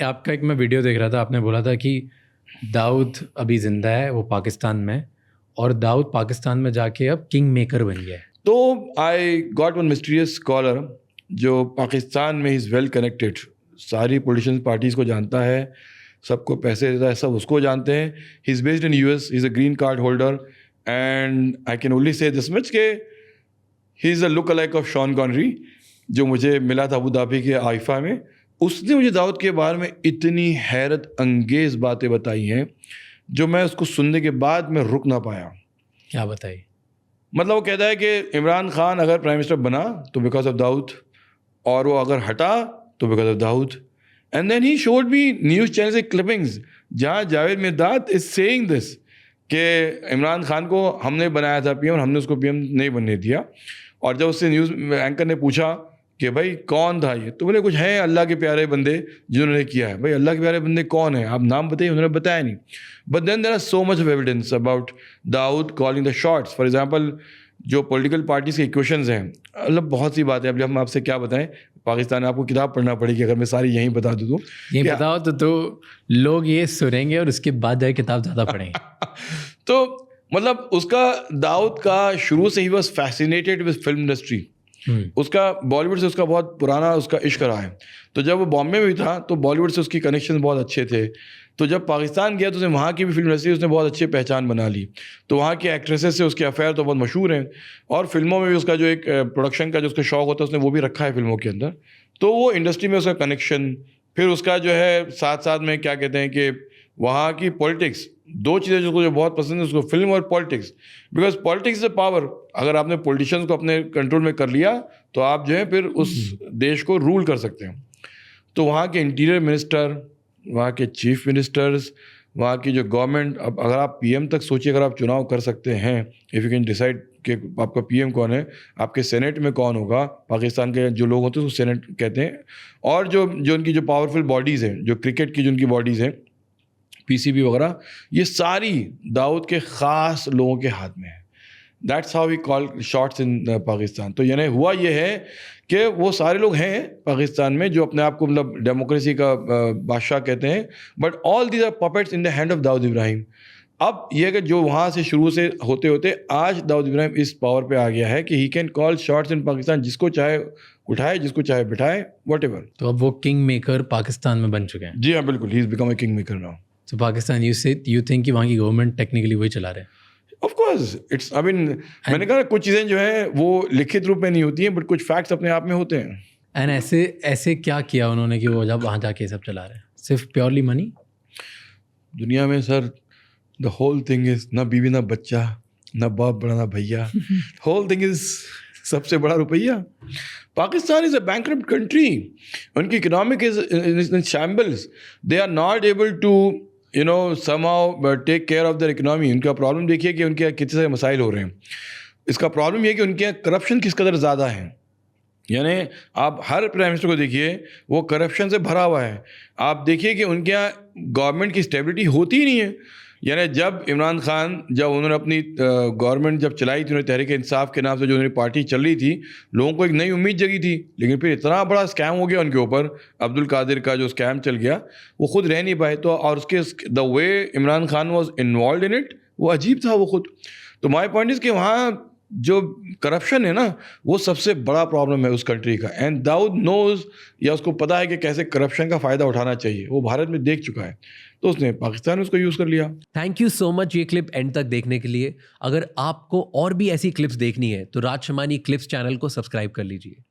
आपका एक मैं वीडियो देख रहा था, आपने बोला था कि दाऊद अभी ज़िंदा है, वो पाकिस्तान में, और दाऊद पाकिस्तान में जाके अब किंग मेकर बन गया है। तो I got one mysterious scholar जो पाकिस्तान में इज़ वेल कनेक्टेड, सारी पोलिटिशियन पार्टीज़ को जानता है, सबको पैसे देता है, सब उसको जानते हैं। He is based in US, he is a green card holder and I can only say this much के he is a look alike of Sean Connery, जो मुझे मिला था अबू धाबी के आइफा में। उसने मुझे दाऊद के बारे में इतनी हैरत अंगेज़ बातें बताई हैं जो मैं उसको सुनने के बाद मैं रुक ना पाया। क्या बताइए? मतलब वो कहता है कि इमरान खान अगर प्राइम मिनिस्टर बना तो बिकॉज ऑफ दाऊद, और वो अगर हटा तो because of Dawood. And then he showed me news channel से क्लिपिंग्स जहाँ Javed Miandad is saying this कि इमरान खान को हमने बनाया था पीएम और हमने उसको पीएम नहीं बनने दिया। और जब उससे न्यूज़ एंकर ने पूछा कि भाई कौन था ये, तो बोले कुछ हैं अल्लाह के प्यारे बंदे जिन्होंने किया है। भाई अल्लाह के प्यारे बंदे कौन है, आप नाम बताइए। उन्होंने बताया नहीं। But then there are so much of evidence about Dawood calling the shots. For example जो पॉलिटिकल पार्टीज़ के इक्वेशंस हैं, मतलब बहुत सी बातें। अब हम आपसे क्या बताएं, पाकिस्तान आपको किताब पढ़ना पड़ेगी अगर मैं सारी यहीं बता दूँ तो। ये बताओ तो लोग ये सुनेंगे और उसके बाद जाए किताब ज़्यादा पढ़ेंगे। तो मतलब उसका दाऊद का शुरू से he was fascinated with film industry. उसका बॉलीवुड से उसका बहुत पुराना उसका इश्क रहा है। तो जब वो बॉम्बे में भी था तो बॉलीवुड से उसकी कनेक्शन बहुत अच्छे थे। तो जब पाकिस्तान गया तो उसने वहाँ की भी फिल्म इंडस्ट्री उसने बहुत अच्छी पहचान बना ली। तो वहाँ की एक्ट्रेसेस से उसके अफेयर तो बहुत मशहूर हैं, और फिल्मों में भी उसका जो एक प्रोडक्शन का जो उसका शौक होता है उसने वो भी रखा है फिल्मों के अंदर। तो वो इंडस्ट्री में उसका कनेक्शन, फिर उसका जो है साथ साथ में क्या कहते हैं कि वहाँ की पॉलिटिक्स, दो चीज़ें जिसको जो बहुत पसंद है उसको, फिल्म और politics. Because politics is power. अगर आपने पॉलिटिशियंस को अपने कंट्रोल में कर लिया तो आप जो है फिर उस देश को रूल कर सकते हैं। तो वहाँ के इंटीरियर मिनिस्टर, वहाँ के चीफ मिनिस्टर्स, वहाँ की जो गवर्नमेंट, अब अगर आप पीएम तक सोचिए, अगर आप चुनाव कर सकते हैं, इफ़ यू कैन डिसाइड कि आपका पीएम कौन है, आपके सेनेट में कौन होगा, पाकिस्तान के जो लोग होते हैं उसको सेनेट कहते हैं। और जो उनकी जो पावरफुल बॉडीज़ हैं, जो क्रिकेट की जो उनकी बॉडीज़ हैं, पीसीबी वगैरह, ये सारी दाऊद के ख़ास लोगों के हाथ में है। That's how we call shots in Pakistan. तो यानी हुआ ये है कि वो सारे लोग हैं पाकिस्तान में जो अपने आप को मतलब डेमोक्रेसी का बादशाह कहते हैं, but all these are puppets in the hand of Dawood Ibrahim. अब यह कि जो वहाँ से शुरू से होते होते आज दाऊद इब्राहिम इस पावर पे आ गया है कि he can call shots in Pakistan, जिसको चाहे उठाए, जिसको चाहे बिठाए, व्हाटएवर। तो अब वो किंग मेकर पाकिस्तान में बन चुके हैं। जी हाँ, बिल्कुल, he is become a king maker now. तो पाकिस्तान यू थिंक कि वहाँ की गवर्नमेंट टेक्निकली वही चला रहे हैं? Of course it's, I mean मैंने कहा कुछ चीज़ें जो हैं वो लिखित रूप में नहीं होती हैं, बट कुछ फैक्ट्स अपने आप में होते हैं। एंड ऐसे क्या किया उन्होंने कि वो जब वहाँ जाके ये सब चला रहे हैं? सिर्फ प्योरली मनी? दुनिया में sir the whole thing is ना बीवी ना बच्चा, ना बाप बड़ा ना भैया, होल थिंग इज सबसे बड़ा रुपया। Pakistan is a bankrupt country, उनकी economic is in shambles, they are not able to somehow take care of their economy. उनका प्रॉब्लम देखिए कि उनके यहाँ कितने सारे मसाइल हो रहे हैं। इसका प्रॉब्लम ये है कि उनके यहाँ करप्शन किस कदर ज़्यादा है। यानी आप हर प्राइम मिनिस्टर को देखिए, वो करप्शन से भरा हुआ है। आप देखिए कि उनके यहाँ गवर्नमेंट की स्टेबिलिटी होती ही नहीं है। यानी जब इमरान खान, जब उन्होंने अपनी गवर्नमेंट जब चलाई थी, उन्होंने तहरीक इंसाफ के नाम से जो उन्होंने पार्टी चल रही थी, लोगों को एक नई उम्मीद जगी थी। लेकिन फिर इतना बड़ा स्कैम हो गया उनके ऊपर, अब्दुल कादिर का जो स्कैम चल गया, वो खुद रह नहीं पाए। तो और उसके the way Imran Khan was involve in it, वो अजीब था वो खुद। तो माई पॉइंट इज़ कि वहाँ जो करप्शन है ना, वो सबसे बड़ा प्रॉब्लम है उस कंट्री का। एंड दाऊद नोज, या उसको पता है कि कैसे करप्शन का फ़ायदा उठाना चाहिए। वो भारत में देख चुका है, तो उसने पाकिस्तान में उसको यूज़ कर लिया। थैंक यू सो मच ये क्लिप एंड तक देखने के लिए। अगर आपको और भी ऐसी क्लिप्स देखनी है तो राज शमानी क्लिप्स चैनल को सब्सक्राइब कर लीजिए।